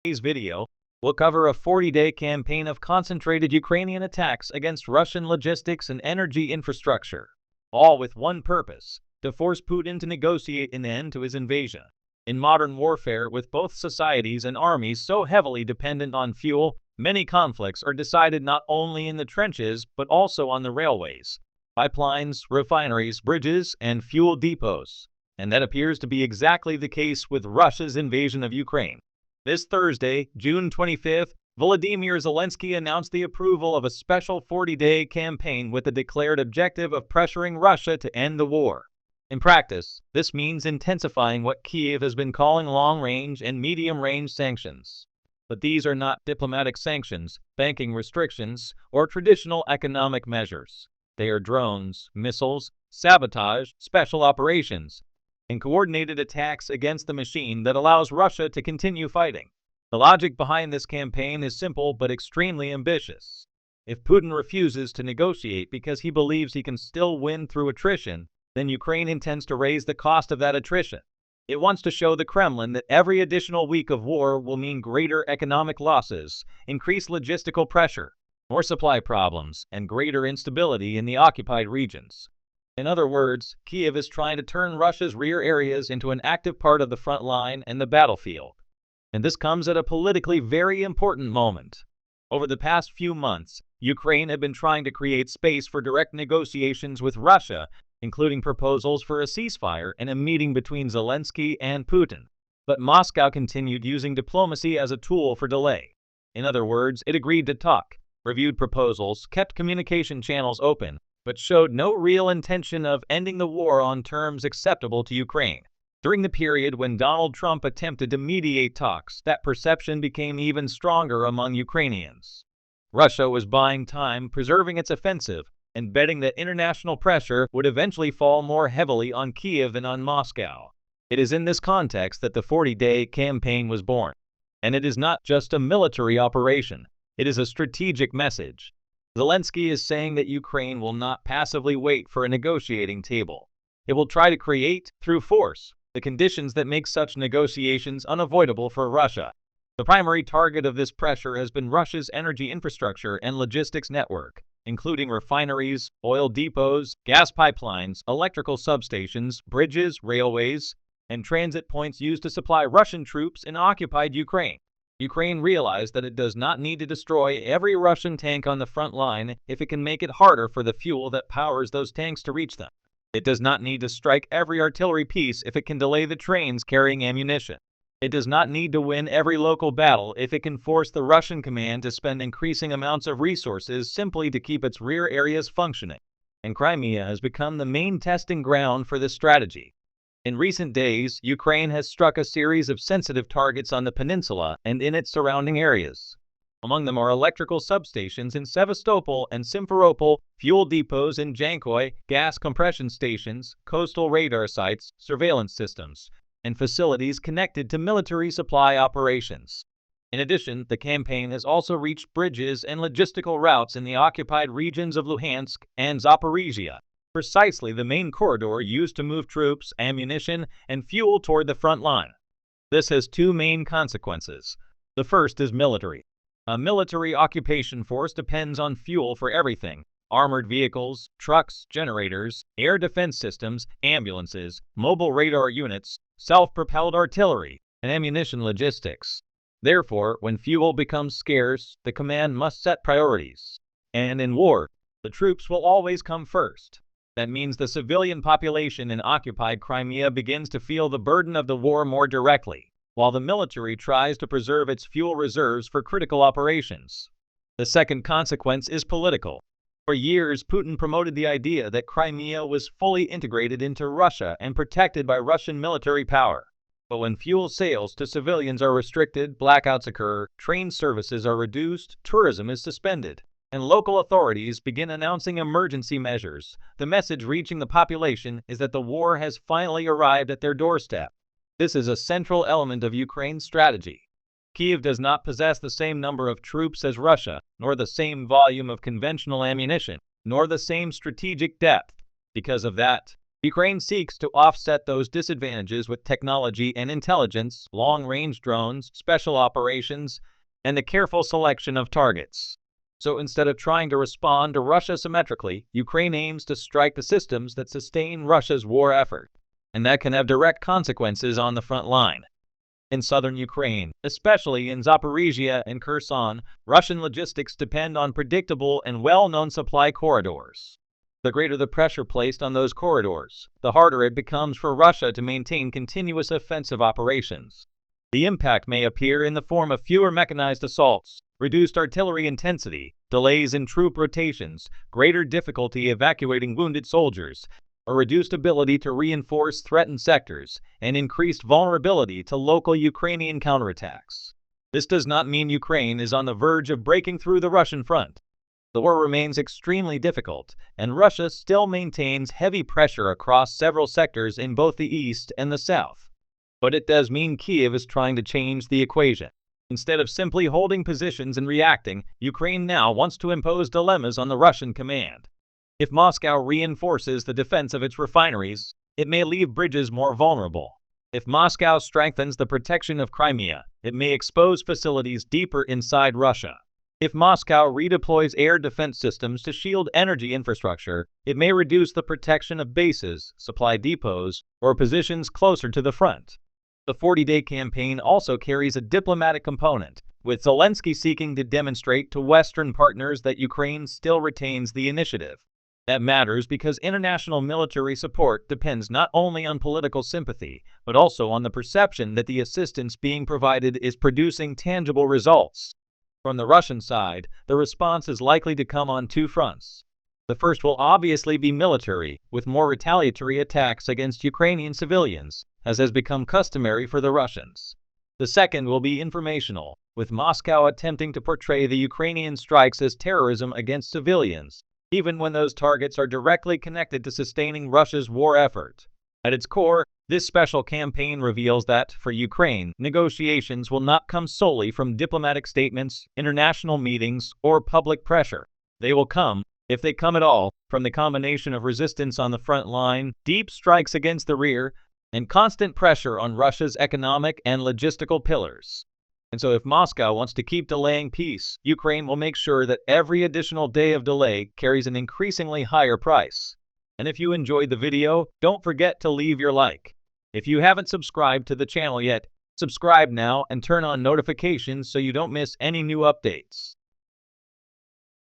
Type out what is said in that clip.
Today's video, we'll cover a 40-day campaign of concentrated Ukrainian attacks against Russian logistics and energy infrastructure, all with one purpose: to force Putin to negotiate an end to his invasion. In modern warfare, with both societies and armies so heavily dependent on fuel, many conflicts are decided not only in the trenches but also on the railways, pipelines, refineries, bridges, and fuel depots. And that appears to be exactly the case with Russia's invasion of Ukraine. This Thursday, June 25th, Volodymyr Zelensky announced the approval of a special 40-day campaign with the declared objective of pressuring Russia to end the war. In practice, this means intensifying what Kyiv has been calling long-range and medium-range sanctions. But these are not diplomatic sanctions, banking restrictions, or traditional economic measures. They are drones, missiles, sabotage, special operations, and coordinated attacks against the machine that allows Russia to continue fighting. The logic behind this campaign is simple but extremely ambitious. If Putin refuses to negotiate because he believes he can still win through attrition, then Ukraine intends to raise the cost of that attrition. It wants to show the Kremlin that every additional week of war will mean greater economic losses, increased logistical pressure, more supply problems, and greater instability in the occupied regions. In other words, Kyiv is trying to turn Russia's rear areas into an active part of the front line and the battlefield. And this comes at a politically very important moment. Over the past few months, Ukraine had been trying to create space for direct negotiations with Russia, including proposals for a ceasefire and a meeting between Zelensky and Putin. But Moscow continued using diplomacy as a tool for delay. In other words, it agreed to talk, reviewed proposals, kept communication channels open, but showed no real intention of ending the war on terms acceptable to Ukraine. During the period when Donald Trump attempted to mediate talks, that perception became even stronger among Ukrainians. Russia was buying time, preserving its offensive, and betting that international pressure would eventually fall more heavily on Kyiv than on Moscow. It is in this context that the 40-day campaign was born. And it is not just a military operation, it is a strategic message. Zelensky is saying that Ukraine will not passively wait for a negotiating table. It will try to create, through force, the conditions that make such negotiations unavoidable for Russia. The primary target of this pressure has been Russia's energy infrastructure and logistics network, including refineries, oil depots, gas pipelines, electrical substations, bridges, railways, and transit points used to supply Russian troops in occupied Ukraine. Ukraine realized that it does not need to destroy every Russian tank on the front line if it can make it harder for the fuel that powers those tanks to reach them. It does not need to strike every artillery piece if it can delay the trains carrying ammunition. It does not need to win every local battle if it can force the Russian command to spend increasing amounts of resources simply to keep its rear areas functioning. And Crimea has become the main testing ground for this strategy. In recent days, Ukraine has struck a series of sensitive targets on the peninsula and in its surrounding areas. Among them are electrical substations in Sevastopol and Simferopol, fuel depots in Jankoy, gas compression stations, coastal radar sites, surveillance systems, and facilities connected to military supply operations. In addition, the campaign has also reached bridges and logistical routes in the occupied regions of Luhansk and Zaporizhia, precisely the main corridor used to move troops, ammunition, and fuel toward the front line. This has two main consequences. The first is military. A military occupation force depends on fuel for everything: armored vehicles, trucks, generators, air defense systems, ambulances, mobile radar units, self-propelled artillery, and ammunition logistics. Therefore, when fuel becomes scarce, the command must set priorities. And in war, the troops will always come first. That means the civilian population in occupied Crimea begins to feel the burden of the war more directly, while the military tries to preserve its fuel reserves for critical operations. The second consequence is political. For years, Putin promoted the idea that Crimea was fully integrated into Russia and protected by Russian military power. But when fuel sales to civilians are restricted, blackouts occur, train services are reduced, tourism is suspended, and local authorities begin announcing emergency measures, the message reaching the population is that the war has finally arrived at their doorstep. This is a central element of Ukraine's strategy. Kyiv does not possess the same number of troops as Russia, nor the same volume of conventional ammunition, nor the same strategic depth. Because of that, Ukraine seeks to offset those disadvantages with technology and intelligence, long-range drones, special operations, and the careful selection of targets. So instead of trying to respond to Russia symmetrically, Ukraine aims to strike the systems that sustain Russia's war effort, and that can have direct consequences on the front line. In southern Ukraine, especially in Zaporizhia and Kherson, Russian logistics depend on predictable and well-known supply corridors. The greater the pressure placed on those corridors, the harder it becomes for Russia to maintain continuous offensive operations. The impact may appear in the form of fewer mechanized assaults, reduced artillery intensity, delays in troop rotations, greater difficulty evacuating wounded soldiers, a reduced ability to reinforce threatened sectors, and increased vulnerability to local Ukrainian counterattacks. This does not mean Ukraine is on the verge of breaking through the Russian front. The war remains extremely difficult, and Russia still maintains heavy pressure across several sectors in both the east and the south. But it does mean Kiev is trying to change the equation. Instead of simply holding positions and reacting, Ukraine now wants to impose dilemmas on the Russian command. If Moscow reinforces the defense of its refineries, it may leave bridges more vulnerable. If Moscow strengthens the protection of Crimea, it may expose facilities deeper inside Russia. If Moscow redeploys air defense systems to shield energy infrastructure, it may reduce the protection of bases, supply depots, or positions closer to the front. The 40-day campaign also carries a diplomatic component, with Zelensky seeking to demonstrate to Western partners that Ukraine still retains the initiative. That matters because international military support depends not only on political sympathy, but also on the perception that the assistance being provided is producing tangible results. From the Russian side, the response is likely to come on two fronts. The first will obviously be military, with more retaliatory attacks against Ukrainian civilians, as has become customary for the Russians. The second will be informational, with Moscow attempting to portray the Ukrainian strikes as terrorism against civilians, even when those targets are directly connected to sustaining Russia's war effort. At its core, this special campaign reveals that, for Ukraine, negotiations will not come solely from diplomatic statements, international meetings, or public pressure. They will come, if they come at all, from the combination of resistance on the front line, deep strikes against the rear, and constant pressure on Russia's economic and logistical pillars. And so if Moscow wants to keep delaying peace, Ukraine will make sure that every additional day of delay carries an increasingly higher price. And if you enjoyed the video, don't forget to leave your like. If you haven't subscribed to the channel yet, subscribe now and turn on notifications so you don't miss any new updates.